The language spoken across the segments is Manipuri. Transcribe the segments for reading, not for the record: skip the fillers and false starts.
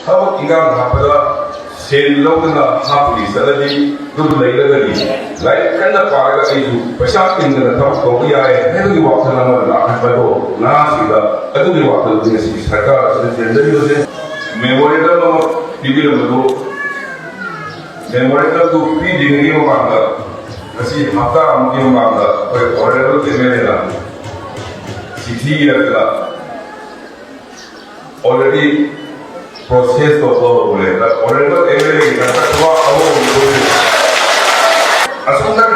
How Ingang Hapada, Saint Logana Happy Saladi, good Laylagadi, like Kanda Paraga Aju, Pashak in the top of the eye, heavily walk on the Nakado, Nasida, Adu walk to the Saka, the Memorandum of Pibilamado, Memorandum to Pidi Manga, Asi Hata Manga, or Emela, 60 years already. Process of law, whatever every as soon as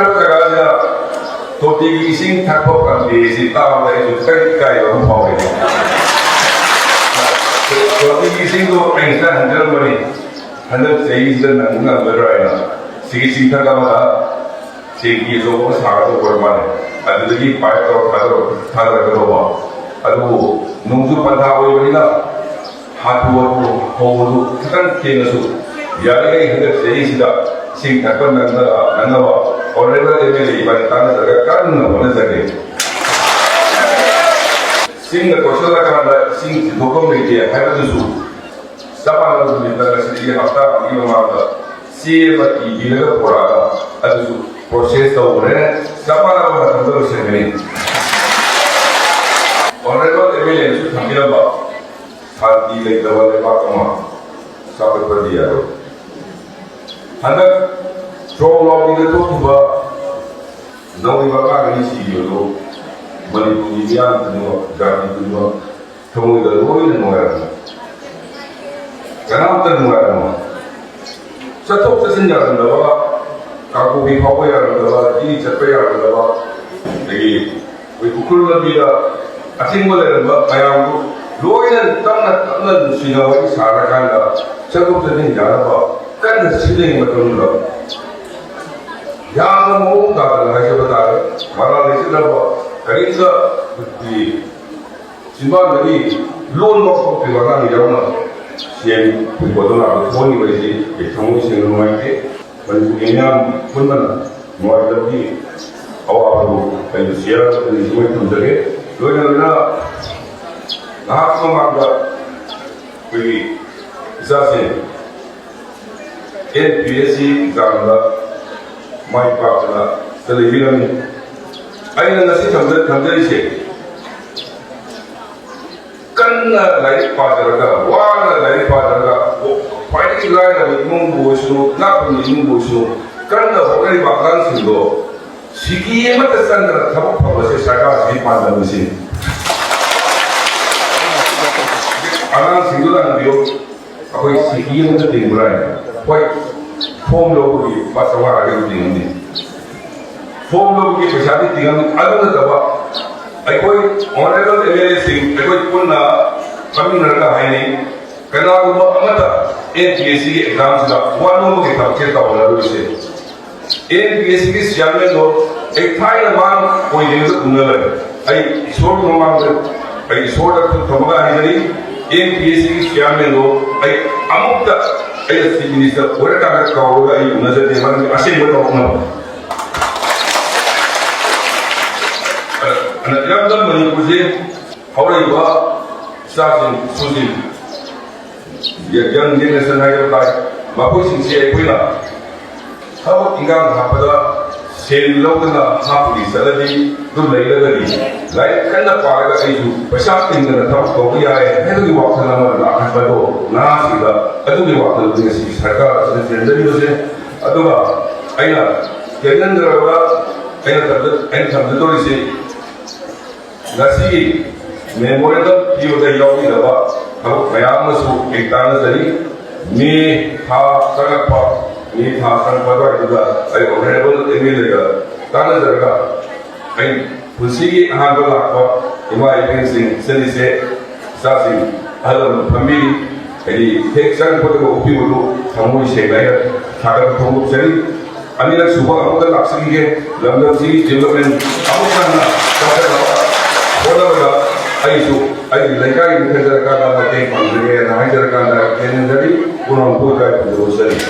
to the ising type of country, is it out there to take guy on power? So the ising to Einstein Germany, 100 says the Nanga, 60 Tagamada, 60 years old, hard over money. I did the fight of Tagarova. I do Nungu Patawa. Hatu Holu, Kan Kinasu, Yari had the Sing Tapan Nanawa, or never Emily, but Tana, one is again. Sing the Kosala, sing Mokomiki, Havasu, Sabana with the city after Imamada, see what he did for as process of Sabana was another or never Emily to come about. Hati lagi dalam lemak kemana sampai berdia. Hendak strong lobby itu tiba, nawi bakal ini sih dulu, manipulasian semua, ganti semua, semua itu nawi dan nawi. Kenapa nawi? Satu sesenjata nawa, kaku bihawa yang nawa, ini cepet yang nawa. Lagi, ukur lebih dah, asing boleh nawa, ayam Loyan Tana Sinawa Sarakanda, Sakutan Yaraba, Kan Sitting Matunda. Yamamu, Hayabata, Maralisaba, Karisa, the Simbali, Lone of Pivana Yama, Siam, Pudona, Tony Wasi, a Tomus in Romante, when Yam Pundana, Moabi, our Sierra, and his way to the head, Loyana. Half of Magda, we Zazi, NPSC, Ganda, my partner, the Living. I know the system that Kandari Kanda like Padaraga, one like Padaraga, fighting line of Mungushu, not Mungushu, Kanda already Bakan Singo, Siki Matasandra, top of the Saga, Sipanda machine. Anak singular video, aku sekian tu tinggal, kau form logo ni pasal ada tu tinggal. Form logo ni pasal tinggal, ada tu apa? Aku orang itu email sing, aku pun kami nak hai ni. Kerana aku amata NPSC exam sudah, warna kita kita orang lalu isi. NPSC ni siapa tu? Thai nama kau ini tu guna. Ai short nama tu, ai short tu thomba hari ni. NPSC chairman go ai amukta ai minister ora ka ka ga ai nazar de man asin mo ko no ana yam dam mani kuje hawrai ba sasin sudin ya young generation hai ba ma ko sin se ai puila haw ingang hapada Saint Logana Happy Saladi, good Laylagadi, like Kanda Paraga Aju, Pashak in the top of the eye, heavily walk on the Nakado, Nasida, Adu walk to the Saka, the Generation, Aduba, Aina, Kendra, and some the Torisi, Nasi, Memorandum, you the Yogi Lava, Mayamasu, Ektanazari, Me, Ha, Sanapa. Ini hasan pada juga, saya honorable Emil tanah jaga, saya pusi ahal apa, imai pensing seni se, sasi, alam family, jadi tekstan pada kopi bulu, kamu isi bayar, cara kamu cari, ani nak suka kamu dah laksana ke, lambat sih development, kamu sana, kata bola bola, ayu lekai kerja kerja macam mana, kerja kerja kerja, jadi kurang buat kerja